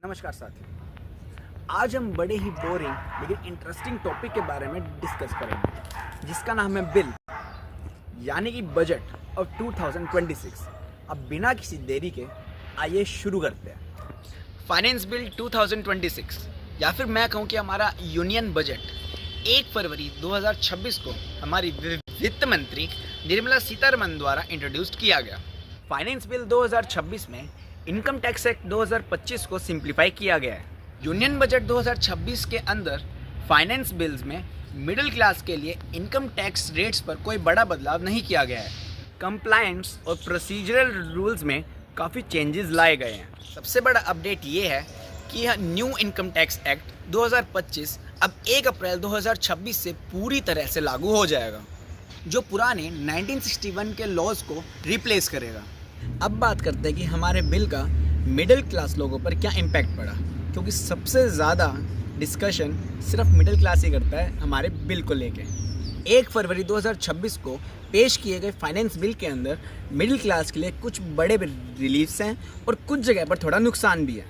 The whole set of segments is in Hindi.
नमस्कार साथियों। आज हम बड़े ही बोरिंग लेकिन इंटरेस्टिंग टॉपिक के बारे में डिस्कस करेंगे जिसका नाम है बिल यानी कि बजट ऑफ 2026। अब बिना किसी देरी के आइए शुरू करते हैं। फाइनेंस बिल 2026 या फिर मैं कहूँ कि हमारा यूनियन बजट 1 फरवरी 2026 को हमारी वित्त मंत्री निर्मला सीतारमण द्वारा इंट्रोड्यूस किया गया। फाइनेंस बिल 2026 में इनकम टैक्स एक्ट 2025 को सिंप्लीफाई किया गया है। यूनियन बजट 2026 के अंदर फाइनेंस बिल्स में मिडिल क्लास के लिए इनकम टैक्स रेट्स पर कोई बड़ा बदलाव नहीं किया गया है। कंप्लायंस और प्रोसीजरल रूल्स में काफ़ी चेंजेस लाए गए हैं। सबसे बड़ा अपडेट ये है कि यह न्यू इनकम टैक्स एक्ट 2025 अब 1 अप्रैल 2026 से पूरी तरह से लागू हो जाएगा, जो पुराने 1961 के लॉज को रिप्लेस करेगा। अब बात करते हैं कि हमारे बिल का मिडिल क्लास लोगों पर क्या इम्पैक्ट पड़ा, क्योंकि सबसे ज़्यादा डिस्कशन सिर्फ मिडिल क्लास ही करता है हमारे बिल को लेके। 1 फरवरी 2026 को पेश किए गए फाइनेंस बिल के अंदर मिडिल क्लास के लिए कुछ बड़े रिलीफ्स हैं और कुछ जगह पर थोड़ा नुकसान भी है।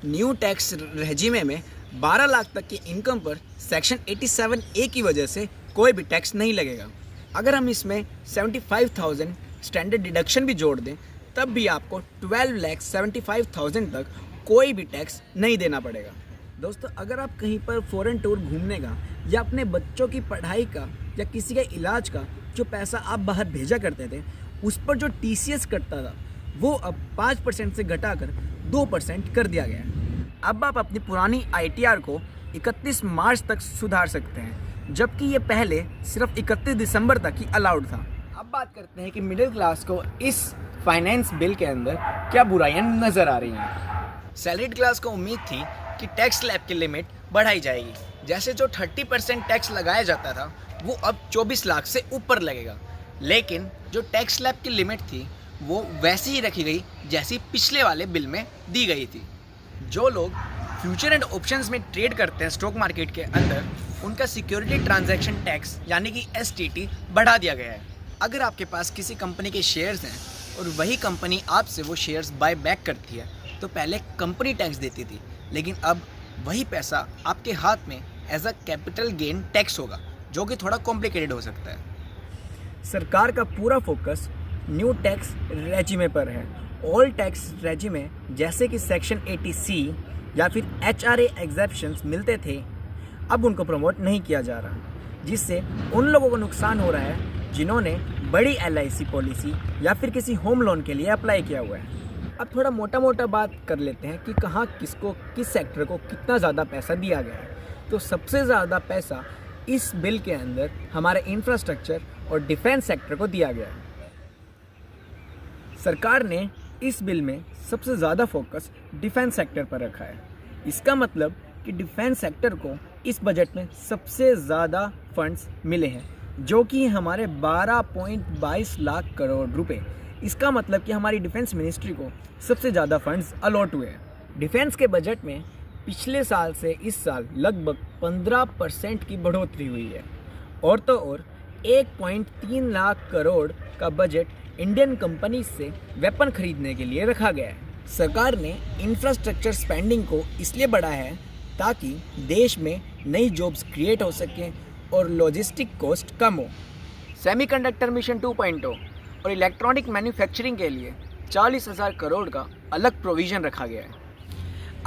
न्यू टैक्स रेजिमे में 12 लाख तक की इनकम पर सेक्शन 87A की वजह से कोई भी टैक्स नहीं लगेगा। अगर हम इसमें 75,000 स्टैंडर्ड डिडक्शन भी जोड़ दें तब भी आपको 12,75,000 तक कोई भी टैक्स नहीं देना पड़ेगा। दोस्तों, अगर आप कहीं पर फॉरेन टूर घूमने का या अपने बच्चों की पढ़ाई का या किसी के इलाज का जो पैसा आप बाहर भेजा करते थे उस पर जो TCS कटता था वो अब 5% से घटाकर 2% कर दिया गया है। अब आप अपनी पुरानी ITR को 31 मार्च तक सुधार सकते हैं, जबकि ये पहले सिर्फ 31 दिसंबर तक ही अलाउड था। अब बात करते हैं कि मिडिल क्लास को इस फाइनेंस बिल के अंदर क्या बुराइयां नज़र आ रही हैं। सैलरीड क्लास को उम्मीद थी कि टैक्स स्लैब की लिमिट बढ़ाई जाएगी। जैसे जो 30% टैक्स लगाया जाता था वो अब 24 लाख से ऊपर लगेगा, लेकिन जो टैक्स स्लैब की लिमिट थी वो वैसी ही रखी गई जैसी पिछले वाले बिल में दी गई थी। जो लोग फ्यूचर एंड ऑप्शंस में ट्रेड करते हैं स्टॉक मार्केट के अंदर, उनका सिक्योरिटी ट्रांजैक्शन टैक्स यानी कि STT बढ़ा दिया गया है। अगर आपके पास किसी कंपनी के शेयर्स हैं और वही कंपनी आपसे वो शेयर्स बाय बैक करती है तो पहले कंपनी टैक्स देती थी, लेकिन अब वही पैसा आपके हाथ में as a capital gain tax होगा, जो कि थोड़ा कॉम्प्लिकेटेड हो सकता है। सरकार का पूरा फोकस न्यू टैक्स रेजिमे पर है। ओल्ड टैक्स रेजिमे जैसे कि सेक्शन 80C या फिर HRA एग्जेप्शंस मिलते थे, अब उनको प्रमोट नहीं किया जा रहा, जिससे उन लोगों को नुकसान हो रहा है जिन्होंने बड़ी LIC पॉलिसी या फिर किसी होम लोन के लिए अप्लाई किया हुआ है। अब थोड़ा मोटा बात कर लेते हैं कि कहाँ किसको किस सेक्टर को कितना ज़्यादा पैसा दिया गया है। तो सबसे ज़्यादा पैसा इस बिल के अंदर हमारे इंफ्रास्ट्रक्चर और डिफेंस सेक्टर को दिया गया है। सरकार ने इस बिल में सबसे ज़्यादा फोकस डिफेंस सेक्टर पर रखा है। इसका मतलब कि डिफेंस सेक्टर को इस बजट में सबसे ज़्यादा फंड्स मिले हैं, जो कि हमारे 12.22 लाख करोड़ रुपए। इसका मतलब कि हमारी डिफेंस मिनिस्ट्री को सबसे ज़्यादा फंड्स अलॉट हुए हैं। डिफेंस के बजट में पिछले साल से इस साल लगभग 15% की बढ़ोतरी हुई है। और तो और 1.3 लाख करोड़ का बजट इंडियन कंपनी से वेपन खरीदने के लिए रखा गया है। सरकार ने इंफ्रास्ट्रक्चर स्पेंडिंग को इसलिए बढ़ाया है ताकि देश में नई जॉब्स क्रिएट हो सकें और लॉजिस्टिक कॉस्ट कम हो। सेमीकंडक्टर मिशन 2.0 और इलेक्ट्रॉनिक मैन्युफैक्चरिंग के लिए 40,000 करोड़ का अलग प्रोविज़न रखा गया है।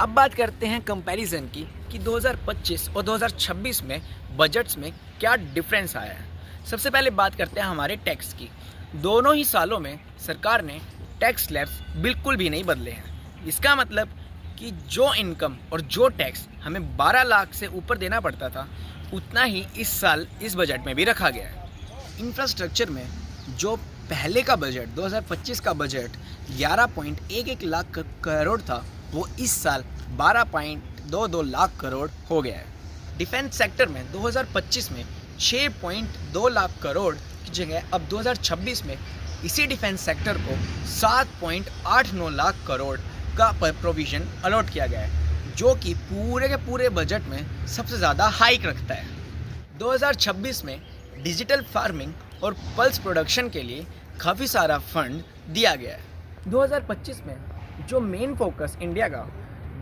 अब बात करते हैं कंपैरिजन की कि 2025 और 2026 में बजट्स में क्या डिफरेंस आया है। सबसे पहले बात करते हैं हमारे टैक्स की। दोनों ही सालों में सरकार ने टैक्स स्लैब्स बिल्कुल भी नहीं बदले हैं। इसका मतलब कि जो इनकम और जो टैक्स हमें 12 लाख से ऊपर देना पड़ता था उतना ही इस साल इस बजट में भी रखा गया है। इंफ्रास्ट्रक्चर में जो पहले का बजट 2025 का बजट 11.11 लाख करोड़ था वो इस साल 12.22 लाख करोड़ हो गया है। डिफेंस सेक्टर में 2025 में 6.2 लाख करोड़ की जगह अब 2026 में इसी डिफेंस सेक्टर को 7.89 लाख करोड़ का प्रोविज़न अलॉट किया गया है, जो कि पूरे के पूरे बजट में सबसे ज़्यादा हाइक रखता है। 2026 में डिजिटल फार्मिंग और पल्स प्रोडक्शन के लिए काफ़ी सारा फंड दिया गया है। 2025 में जो मेन फोकस इंडिया का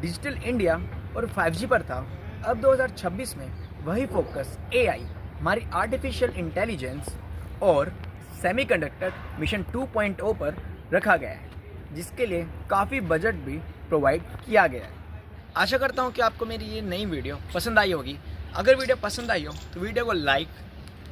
डिजिटल इंडिया और 5G पर था, अब 2026 में वही फोकस AI, हमारी आर्टिफिशियल इंटेलिजेंस और सेमीकंडक्टर मिशन 2.0 पर रखा गया है, जिसके लिए काफ़ी बजट भी प्रोवाइड किया गया है। आशा करता हूँ कि आपको मेरी ये नई वीडियो पसंद आई होगी। अगर वीडियो पसंद आई हो तो वीडियो को लाइक,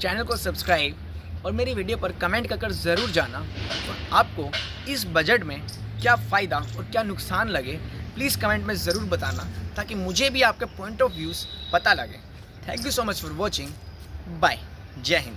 चैनल को सब्सक्राइब और मेरी वीडियो पर कमेंट कर ज़रूर जाना। और आपको इस बजट में क्या फ़ायदा और क्या नुकसान लगे, प्लीज़ कमेंट में ज़रूर बताना, ताकि मुझे भी आपके पॉइंट ऑफ व्यूज़ पता लगे। Thank you so much for watching. Bye. जय हिंद।